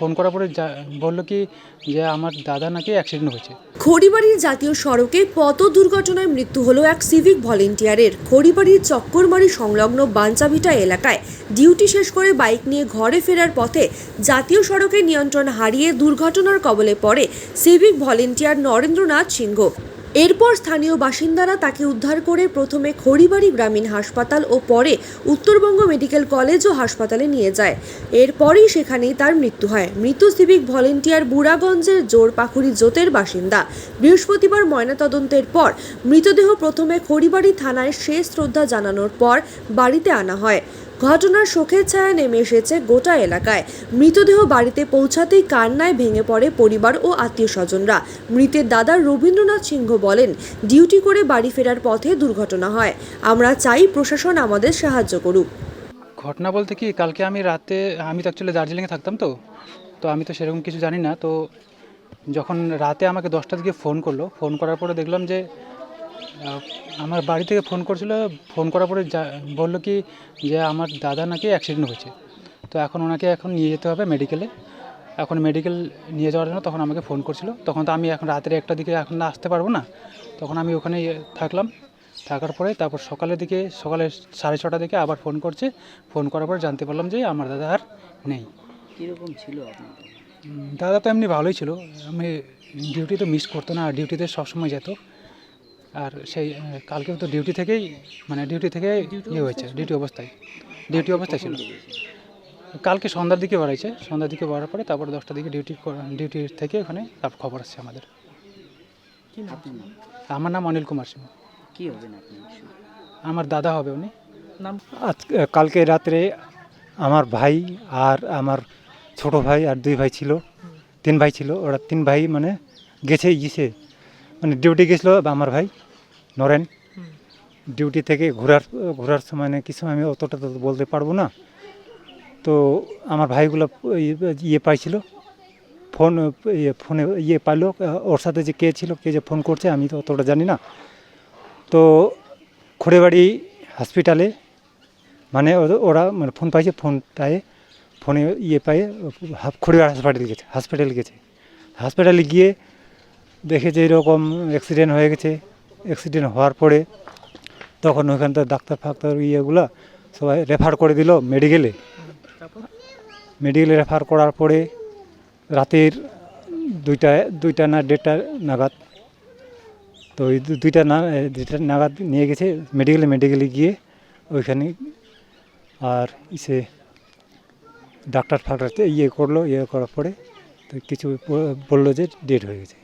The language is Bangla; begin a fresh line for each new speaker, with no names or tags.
ফোন করার পরে বললো কি যে আমার দাদা নাকি অ্যাক্সিডেন্ট হয়েছে।
খড়িবাড়ির জাতীয় সড়কে পথ দুর্ঘটনায় মৃত্যু হলো এক সিভিক ভলেন্টিয়ারের। খড়িবাড়ির চক্করমারি সংলগ্ন বাঞ্চাভিটা এলাকায় ডিউটি শেষ করে বাইক নিয়ে ঘরে ফেরার পথে জাতীয় সড়কে নিয়ন্ত্রণ হারিয়ে দুর্ঘটনার কবলে পড়ে সিভিক ভলেন্টিয়ার নরেন্দ্রনাথ সিংহ। এরপর স্থানীয় বাসিন্দারা তাকে উদ্ধার করে প্রথমে খড়িবাড়ি গ্রামীণ হাসপাতাল ও পরে উত্তরবঙ্গ মেডিকেল কলেজ ও হাসপাতালে নিয়ে যায়। এরপরই সেখানেই তার মৃত্যু হয়। মৃত সিভিক ভলেন্টিয়ার বুড়াগঞ্জের জোরপাখুরি জোতের বাসিন্দা। বৃহস্পতিবার ময়নাতদন্তের পর মৃতদেহ প্রথমে খড়িবাড়ি থানায় শেষ শ্রদ্ধা জানানোর পর বাড়িতে আনা হয়। ঘটনার শোকের ছায়া নেমে এসেছে গোটা এলাকায়। মৃতদেহ বাড়িতে পৌঁছাতেই কান্নায় ভেঙে পড়ে পরিবার ও আত্মীয় স্বজনরা। মৃতের দাদা রবীন্দ্রনাথ সিংহ বলেন, ডিউটি করে বাড়ি ফেরার পথে দুর্ঘটনা হয়। আমরা চাই প্রশাসন আমাদের সাহায্য করুক।
ঘটনা বলতে কি, কালকে আমি রাতে, আমি তো অ্যাকচুয়ালি দার্জিলিংয়ে থাকতাম, তো আমি তো সেরকম কিছু জানি না। তো যখন রাতে আমাকে 10টার দিকে ফোন করলো, ফোন করার পরে দেখলাম যে আমার বাড়ি থেকে ফোন করছিল। ফোন করার পরে বললো কি যে আমার দাদা নাকি অ্যাক্সিডেন্ট হয়েছে। তো এখন ওনাকে নিয়ে যেতে হবে মেডিকেলে। এখন মেডিকেল নিয়ে যাওয়ার জন্য তখন আমাকে ফোন করছিল। তখন তো আমি এখন রাতের 1টার দিকে এখন আসতে পারবো না। তখন আমি ওখানে থাকলাম। থাকার পরে তারপর সকালে 6:30টার দিকে আবার ফোন করছে। ফোন করার পরে জানতে পারলাম যে আমার দাদা আর নেই।
কীরকম ছিল আপনার
দাদা তো এমনি ভালোই ছিল। আমি ডিউটি তো মিস করতো না, ডিউটিতে সবসময় যেত। আর সেই কালকেও তো ডিউটি থেকে হয়েছে, ডিউটি অবস্থায় ছিল। কালকে সন্ধ্যার দিকে বাড়াইছে। সন্ধ্যার দিকে বাড়ার পরে তারপর 10টার দিকে ডিউটি থেকে ওখানে তারপর খবর আসছে আমাদের। আমার নাম অনিল কুমার সিং।
কী হবেন আপনি?
আমার দাদা হবে উনি।
নাম?
কালকে রাত্রে আমার ভাই আর আমার ছোট ভাই আর 2 ভাই ছিল, 3 ভাই ছিল। ওরা 3 ভাই মানে গেছে মানে ডিউটি গেছিলো। আমার ভাই নরেন ডিউটি থেকে ঘোরার সময় কিছু আমি অতটা তো বলতে পারবো না। তো আমার ভাইগুলো পাইছিল ফোনে পাইলো। ওর সাথে যে কে ছিল, কে যে ফোন করছে আমি তো অতটা জানি না। তো খড়িবাড়ি হসপিটালে মানে ওরা মানে ফোন পাইছে। ফোনে পায়ে খড়িবাড়ি হসপিটালে গেছে। হসপিটালে গিয়ে দেখে যে এরকম অ্যাক্সিডেন্ট হয়ে গেছে। অ্যাক্সিডেন্ট হওয়ার পরে তখন ওইখানকার ডাক্তার ইয়েগুলা সবাই রেফার করে দিল মেডিকেলে। রেফার করার পরে রাতের 2টা না 1:30 নাগাদ, তো ওই 2টা নাগাদ নিয়ে গেছে মেডিকেলে গিয়ে ওইখানে আর ডাক্তার করার পরে তো কিছু বললো যে ডেড হয়ে গেছে।